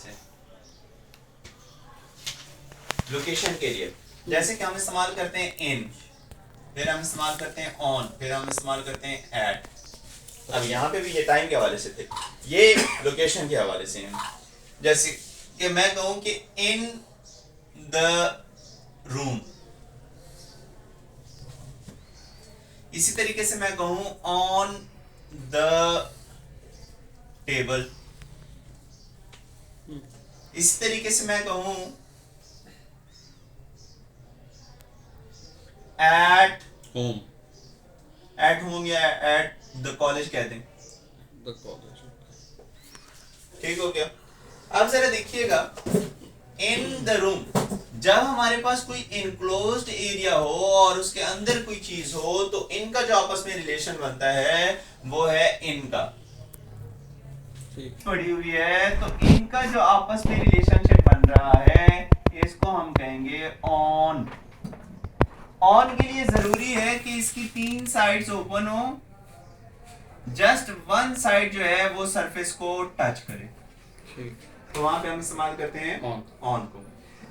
से, लोकेशन के लिए। जैसे कि हम इस्तेमाल करते हैं इन, फिर हम इस्तेमाल करते हैं ऑन, फिर हम इस्तेमाल करते हैं एट। अब यहाँ पे भी ये टाइम के हवाले से थे, ये लोकेशन के हवाले से हैं। जैसे कि मैं कहूँ कि इन द रूम, इसी तरीके से मैं कहूँ ऑन द टेबल, इसी तरीके से मैं कहूँ एट होम, एट होम या एट द कॉलेज कहते हैं। The college. ठीक हो गया। अब जरा देखिएगा इन द रूम, जब हमारे पास कोई इनक्लोज्ड एरिया हो और उसके अंदर कोई चीज हो तो इनका जो आपस में रिलेशन बनता है वो है इनका, पड़ी हुई है, तो इनका जो आपस में रिलेशनशिप बन रहा है इसको हम कहेंगे ऑन। ऑन के लिए जरूरी है कि इसकी तीन साइड्स ओपन हो, जस्ट वन साइड जो है वो सरफेस को टच करे, तो वहां पे हम इस्तेमाल करते हैं ऑन को।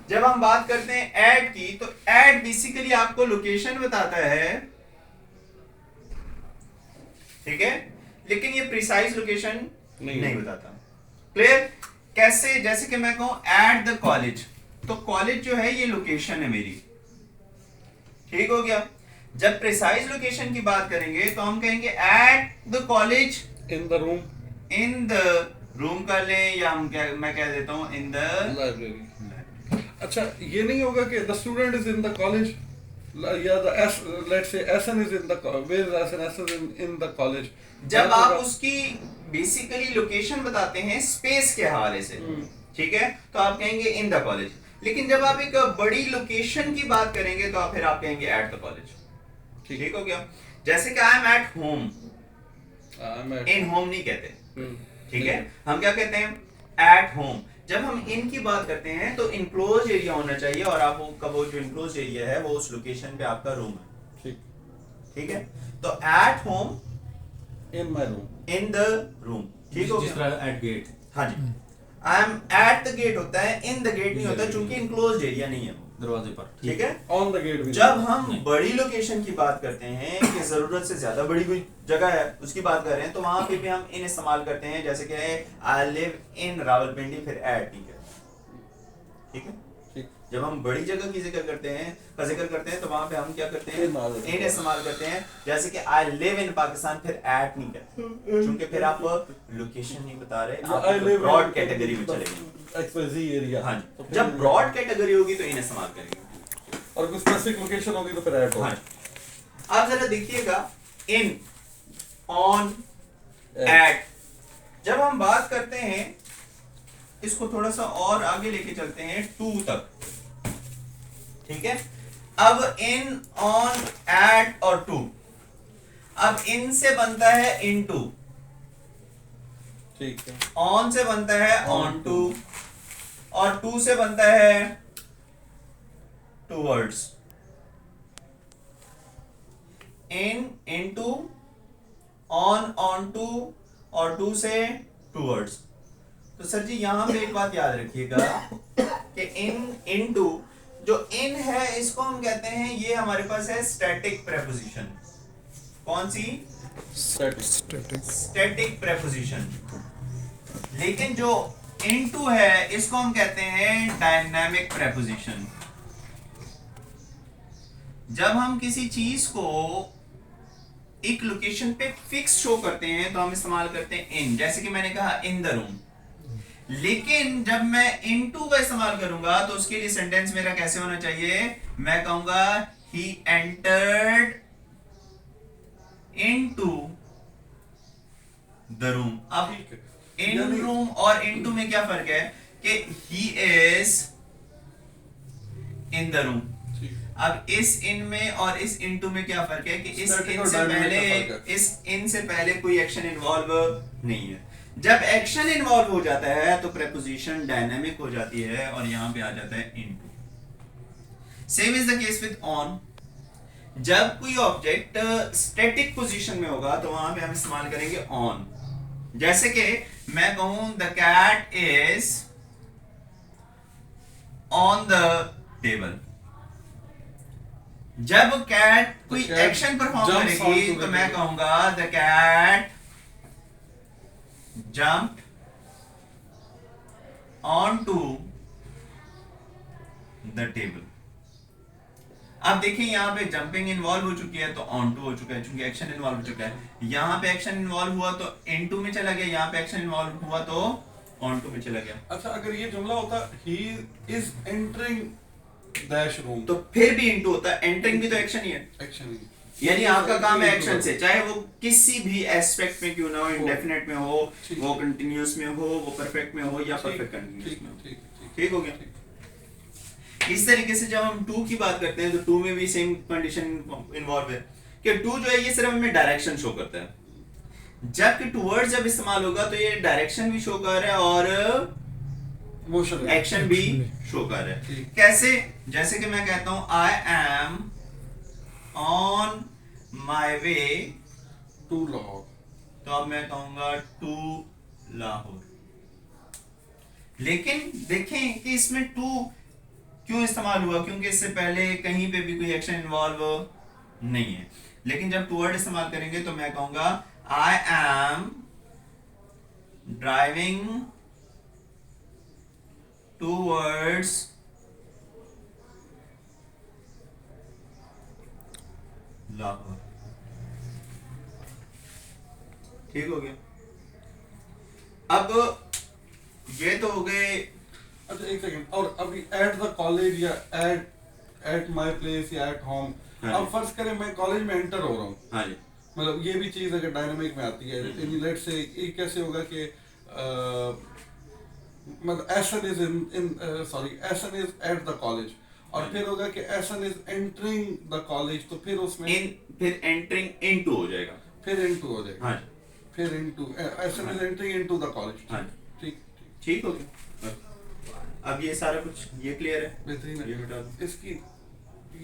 जब हम बात करते हैं ऐड की, तो ऐड बेसिकली आपको लोकेशन बताता है, ठीक है, लेकिन ये प्रिसाइज लोकेशन नहीं बताता। क्लियर? कैसे? जैसे कि मैं कहूं एट द कॉलेज, तो कॉलेज जो है ये लोकेशन है मेरी, ठीक हो गया। जब प्रिसाइज लोकेशन की बात करेंगे तो हम कहेंगे eight the college, in the room, in the room कर लें, या हम क्या, मैं कह देता हूं इन द लाइब्रेरी। अच्छा, ये नहीं होगा कि the student is in the college या the S, let's say SN is in the, where is SN, SN in the college. जब आप उसकी बेसिकली लोकेशन बताते हैं स्पेस के हवाले से, ठीक है, तो आप कहेंगे इन द कॉलेज। लेकिन जब आप एक बड़ी लोकेशन की बात करेंगे तो फिर आप कहेंगे एट द कॉलेज। ठीक हो गया। जैसे कि आई am eight home, in home नहीं कहते, ठीक है, हम क्या कहते हैं एट होम। जब हम इन की बात करते हैं तो इनक्लोज एरिया होना चाहिए, और आपका वो जो इनक्लोज एरिया है वो उस लोकेशन पे आपका रूम है, ठीक है। तो at home, in my room, in the room, ठीक हो गया। एट गेट, हाँ जी, I am at the gate होता है, इन द गेट नहीं होता, चूंकि इनक्लोज एरिया नहीं है, दरवाजे पर, ठीक है। On the gate. जब हम बड़ी लोकेशन की बात करते हैं कि जरूरत से ज्यादा बड़ी कोई जगह है उसकी बात कर रहे हैं, तो वहां पे भी हम इन इस्तेमाल करते हैं। जैसे कि आई लिव इन रावलपिंडी, फिर एट नहीं कहते, ठीक है। जब हम बड़ी जगह की जिक्र करते हैं तो वहां पे हम क्या करते हैं, इन इस्तेमाल करते हैं। जैसे कि आई लिव इन पाकिस्तान, फिर एट नहीं कहते, क्योंकि फिर आप लोकेशन नहीं बता रहे, आप ब्रॉड कैटेगरी में चले गए, एक्सप्रेसी एरिया। हाँ जी, जब ब्रॉड कैटेगरी होगी तो इन इस्तेमाल करेंगे, और कोई स्पेसिफिक लोकेशन होगी तो फिर ऐड होगा। हाँ। अब जरा देखिएगा इन, ऑन, एट। जब हम बात करते हैं, इसको थोड़ा सा और आगे लेके चलते हैं टू तक, ठीक है। अब इन, ऑन, एट और टू, अब इन से बनता है इन टू, ठीक है, ऑन से बनता है ऑन टू, और टू से बनता है towards. In, in to, on to, और टू से टूवर्ड्स। तो सर जी यहां पे एक बात याद रखिएगा कि इन टू, जो इन है इसको हम कहते हैं, ये हमारे पास है स्टैटिक प्रेपोजिशन। कौन सी? Static preposition. लेकिन जो इनटू है इसको हम कहते हैं डायनामिक प्रेपोजिशन। जब हम किसी चीज को एक लोकेशन पे फिक्स शो करते हैं तो हम इस्तेमाल करते हैं इन, जैसे कि मैंने कहा इन द रूम। लेकिन जब मैं इनटू का इस्तेमाल करूंगा तो उसके लिए सेंटेंस मेरा कैसे होना चाहिए? मैं कहूंगा he entered into the room. अब इन रूम और इनटू में क्या फर्क है कि he is in the room. अब इस इन में और इस इनटू में क्या फर्क है कि इस इन से पहले कोई एक्शन इन्वॉल्व नहीं है। जब एक्शन इन्वॉल्व हो जाता है तो प्रेपोजिशन डायनामिक हो जाती है और यहां पे आ जाता है into. Same is the case with on. जब कोई ऑब्जेक्ट स्टैटिक पोजीशन में होगा तो वहां पे हम इस्तेमाल करेंगे ऑन। जैसे कि मैं कहूं the cat is on the table. जब कैट कोई cat एक्शन परफॉर्म jumps करेगी onto the तो मैं table. कहूंगा the cat jumped on to the table. अब देखिए यहाँ पे जंपिंग इन्वॉल्व हो चुकी है तो ऑन टू हो चुका है, चूंकि एक्शन इन्वॉल्व हो चुका है। यहाँ पे एक्शन इन्वॉल्व हुआ तो इनटू में चला गया, यहाँ पे एक्शन इन्वॉल्व हुआ तो ऑन टू में चला गया। अच्छा, अगर ये जुमला होता he is entering dash room, तो फिर भी इनटू होता है, एंटरिंग भी तो एक्शन ही है। एक्शन ही, यानी आपका काम है एक्शन से, चाहे वो किसी भी एस्पेक्ट में क्यों ना हो, इंडेफिनेट में हो, वो कंटिन्यूअस में हो, वो परफेक्ट में हो या परफेक्ट कंटिन्यूअस में हो। ठीक हो गया। इस तरीके से जब हम टू की बात करते हैं तो टू में भी सेम कंडीशन इन्वॉल्व है कि टू जो है ये सिर्फ हमें डायरेक्शन शो करता है, जबकि टुवर्ड्स जब इस्तेमाल होगा तो ये डायरेक्शन भी शो कर रहा है और मोशन एक्शन भी शो कर रहा है। कैसे? जैसे कि मैं कहता हूं I am on my way to Lahore, तो अब मैं कहूंगा टू लाहौर। लेकिन देखें कि इसमें टू क्यों इस्तेमाल हुआ, क्योंकि इससे पहले कहीं पे भी कोई एक्शन इन्वॉल्व नहीं है। लेकिन जब टूवर्ड इस्तेमाल करेंगे तो मैं कहूंगा I am driving towards Lahore. ठीक हो गया। अब ये तो हो गए। अच्छा एक सेकंड, और अभी एट द कॉलेज या एट माय प्लेस या एट होम, अब फर्ज करें मैं कॉलेज में एंटर हो रहा हूँ, हाँ जी, मतलब ये भी चीज अगर डायनामिक में आती है, लेट से ये कैसे होगा कि मतलब SN is in sorry SN is at the college, और फिर होगा कि SN is entering the college, तो फिर उसमें फिर एंटरिंग इनटू हो जाएगा, फिर इनटू हो जाएगा। हाँ जी, फिर into essence is entering into the college. हाँ ठीक, ठीक हो गया। अब ये सारा कुछ ये क्लियर है। बेहतरीन ये है। मिटा दो। इसकी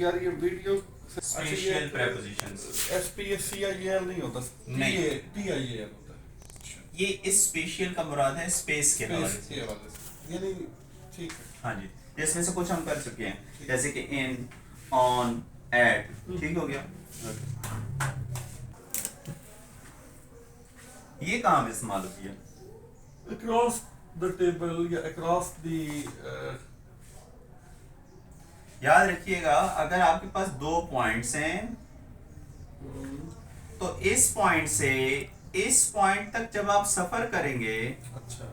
यार ये वीडियो स्पेशल प्रेपोजिशंस, SPACIAL नहीं होता, नहीं। PIAL होता है। ये इस स्पेशल का मुराद है स्पेस के हवाले स्पेस से। के हवाले से, यानी ठीक है। हाँ जी, इसमें से कुछ हम कर चुके हैं, जैसे कि इन, ऑन, एट। ठीक हो गया। ये कहाँ पे इस्तेमाल होती है? Across the table या across the याद रखिएगा, अगर आपके पास दो पॉइंट्स हैं तो इस पॉइंट से इस पॉइंट तक जब आप सफर करेंगे अच्छा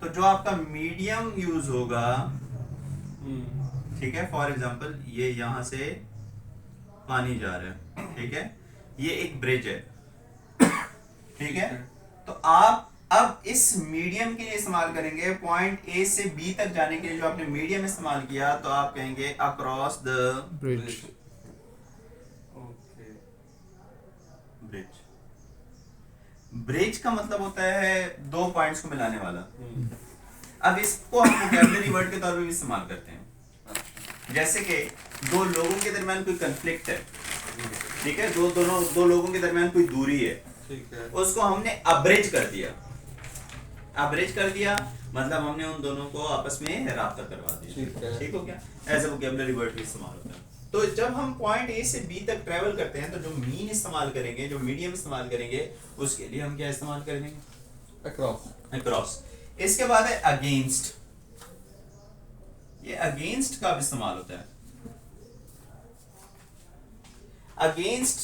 तो जो आपका मीडियम यूज होगा, ठीक है, फॉर एग्जांपल ये यहां से पानी जा रहा है, ठीक है, ये एक ब्रिज है, ठीक है, तो आप अब इस मीडियम के लिए इस्तेमाल करेंगे पॉइंट ए से बी तक जाने के लिए। जो आपने मीडियम इस्तेमाल किया तो आप कहेंगे across the bridge. Okay, bridge. Bridge का मतलब होता है दो पॉइंट्स को मिलाने वाला। अब इसको हम वोकैबुलरी वर्ड के तौर पे भी इस्तेमाल करते हैं, जैसे कि दो लोगों के दरमियान कोई कंफ्लिक्ट है, ठीक है, दो लोगों के दरमियान कोई दूरी है, ठीक है, उसको हमने अब्रिज कर दिया। अब्रिज कर दिया मतलब हमने उन दोनों को आपस में राब्ता करवा दिया। ठीक है। ठीक हो गया। एज अ वोकैबुलरी वर्ड भी इस्तेमाल होता है। तो जब हम पॉइंट ए से बी तक ट्रेवल करते हैं तो जो मीन इस्तेमाल करेंगे, जो मीडियम इस्तेमाल करेंगे, उसके लिए हम क्या इस्तेमाल करेंगे? across। अक्रॉस। इसके बाद है अगेंस्ट। ये अगेंस्ट का भी इस्तेमाल होता है। अगेंस्ट,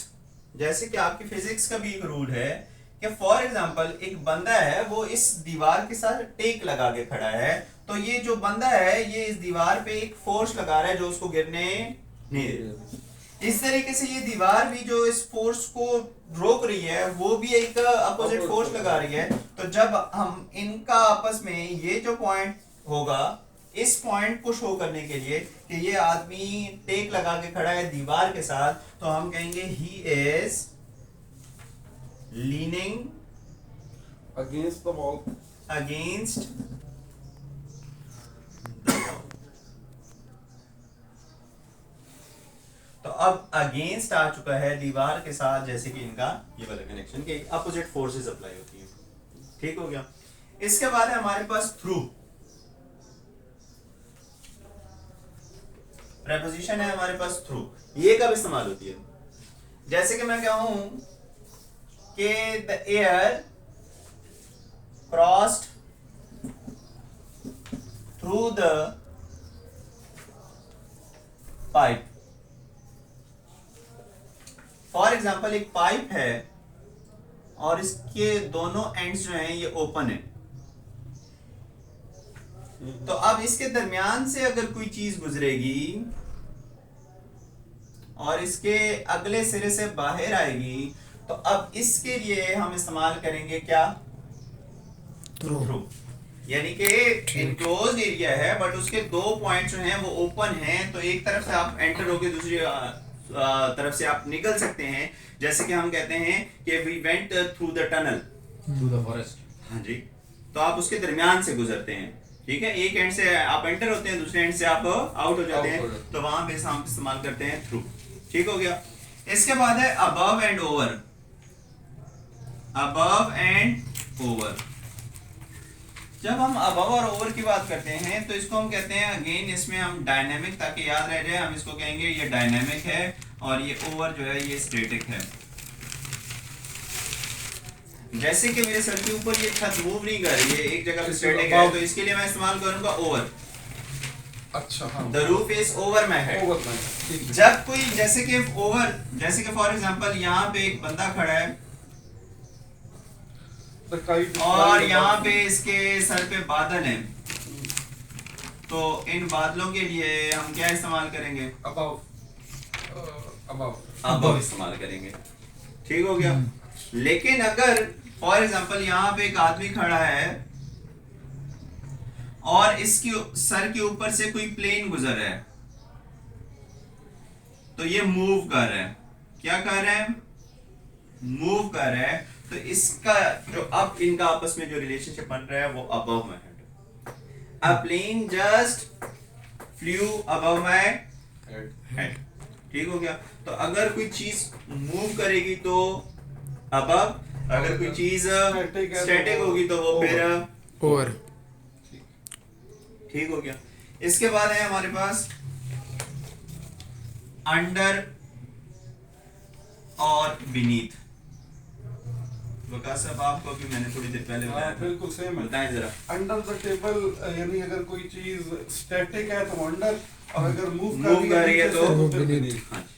जैसे कि आपकी फिजिक्स का भी एक रूल है कि फॉर एग्जांपल एक बंदा है, वो इस दीवार के साथ टेक लगा के खड़ा है, तो ये जो बंदा है ये इस दीवार पे एक फोर्स लगा रहा है जो उसको गिरने नहीं दे रहा। इस तरीके से ये दीवार भी जो इस फोर्स को रोक रही है वो भी एक अपोजिट फोर्स लगा रही है। तो जब हम इनका आपस में ये जो पॉइंट होगा, इस पॉइंट को शो करने के लिए कि ये आदमी टेक लगा के खड़ा है दीवार के साथ, तो हम कहेंगे he is leaning against the wall। Against the wall. तो अब अगेंस्ट आ चुका है दीवार के साथ, जैसे कि इनका ये वाला कनेक्शन के अपोजिट फोर्सेस अप्लाई होती है। ठीक हो गया। इसके बाद है हमारे पास थ्रू। प्रेपोजिशन है हमारे पास थ्रू, ये कब इस्तेमाल होती है? जैसे कि मैं कहूं कि the air crossed through the pipe. For example एक पाइप है और इसके दोनों एंड्स जो हैं ये ओपन है, तो अब इसके दरमियान से अगर कोई चीज गुजरेगी और इसके अगले सिरे से बाहर आएगी, तो अब इसके लिए हम इस्तेमाल करेंगे क्या? थ्रू। यानी कि इनक्लोज्ड एरिया है बट उसके दो पॉइंट जो हैं वो ओपन हैं, तो एक तरफ से आप एंटर होके दूसरी तरफ से आप निकल सकते हैं। जैसे कि हम कहते हैं कि we went through the tunnel through the forest. हाँ जी, तो आप उसके दरमियान से गुजरते हैं, ठीक है। एक एंड से आप एंटर होते हैं, दूसरे एंड से आप आउट हो जाते हैं, तो वहां पे हम इस्तेमाल करते हैं थ्रू। ठीक हो गया। इसके बाद है above and over. Above and over, जब हम अबव और ओवर की बात करते हैं तो इसको हम कहते हैं, अगेन इसमें हम डायनेमिक, ताकि याद रह जाए, हम इसको कहेंगे ये डायनेमिक है और ये ओवर जो है ये स्टैटिक है। जैसे कि मेरे सर के ऊपर ये छत मूव नहीं कर रही है, एक जगह पे स्टैटिक है, तो इसके लिए मैं इस्तेमाल करूंगा ओवर। अच्छा हाँ, the roof is over my head. Over my head. जब कोई जैसे कि ओवर, जैसे कि फॉर एग्जांपल यहाँ पे एक बंदा खड़ा है और यहाँ पे इसके सर पे बादल हैं, तो इन बादलों के लिए हम क्या इस्तेमाल करेंगे? अबव अबव इस्तेमाल करेंगे। ठीक हो गया। लेकिन अगर फॉर एग्जांपल यहाँ पे एक आदमी खड़ा है और इसके सर के ऊपर से कोई प्लेन गुजर रहा है, तो ये मूव कर रहा है। क्या कर रहा है? मूव कर रहा है। तो इसका जो अब इनका आपस में जो रिलेशनशिप बन रहा है वो above my head. A plane just flew above my head. ठीक हो गया। तो अगर कोई चीज मूव करेगी तो अबव, अगर कोई चीज स्टैटिक होगी तो वो फिर ओवर। ठीक हो गया। इसके बाद है हमारे पास अंडर और बीनीथ। वकास साहब आपको भी मैंने थोड़ी देर पहले बताया था, बिल्कुल सेम है। बताएं जरा। अंडर द टेबल, यानी अगर कोई चीज स्टैटिक है तो अंडर, और अगर मूव Move कर रही है तो beneath। हाँ जी।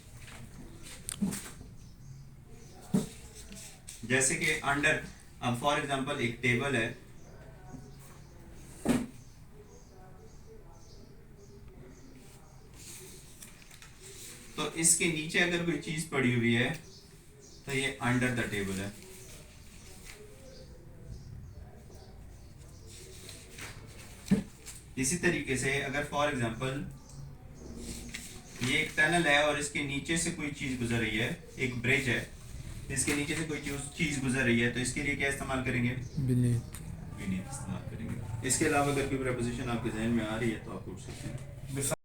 जैसे कि अंडर, अब फॉर एग्जांपल एक टेबल है, तो इसके नीचे अगर कोई चीज पड़ी हुई है तो ये अंडर द टेबल है। इसी तरीके से अगर फॉर एग्जांपल ये एक टनल है और इसके नीचे से कोई चीज गुजर रही है, एक ब्रिज है, इसके नीचे से कोई चीज गुजर रही है, तो इसके लिए क्या इस्तेमाल करेंगे? बीनीथ। बीनीथ इस्तेमाल करेंगे। इसके अलावा अगर कोई प्रपोजिशन आपके जहन में आ रही है तो आप पूछ सकते हैं।